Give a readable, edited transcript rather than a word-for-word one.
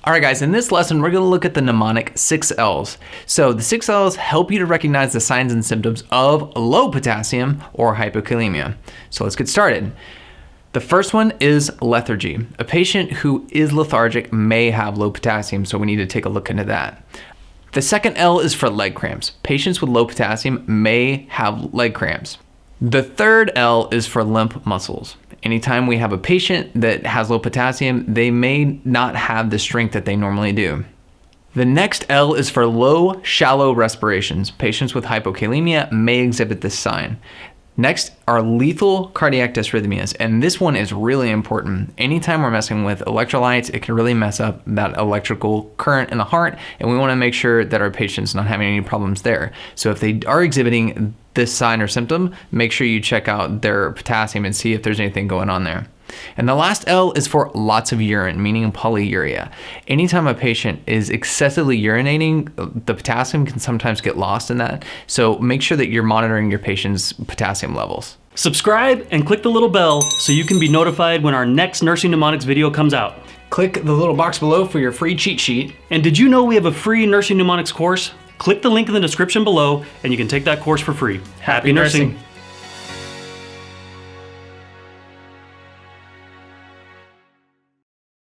All right, guys, in this lesson, we're gonna look at the mnemonic 6 L's. So the 6 L's help you to recognize the signs and symptoms of low potassium or hypokalemia. So let's get started. The first one is lethargy. A patient who is lethargic may have low potassium, so we need to take a look into that. The second L is for leg cramps. Patients with low potassium may have leg cramps. The third L is for limp muscles. Anytime we have a patient that has low potassium, they may not have the strength that they normally do. The next L is for low, shallow respirations. Patients with hypokalemia may exhibit this sign. Next are lethal cardiac dysrhythmias, and this one is really important. Anytime we're messing with electrolytes, it can really mess up that electrical current in the heart, and we want to make sure that our patient's not having any problems there. So if they are exhibiting this sign or symptom, make sure you check out their potassium and see if there's anything going on there. And the last L is for lots of urine, meaning polyuria. Anytime a patient is excessively urinating, the potassium can sometimes get lost in that. So make sure that you're monitoring your patient's potassium levels. Subscribe and click the little bell so you can be notified when our next Nursing Mnemonics video comes out. Click the little box below for your free cheat sheet. And did you know we have a free Nursing Mnemonics course? Click the link in the description below and you can take that course for free. Happy nursing.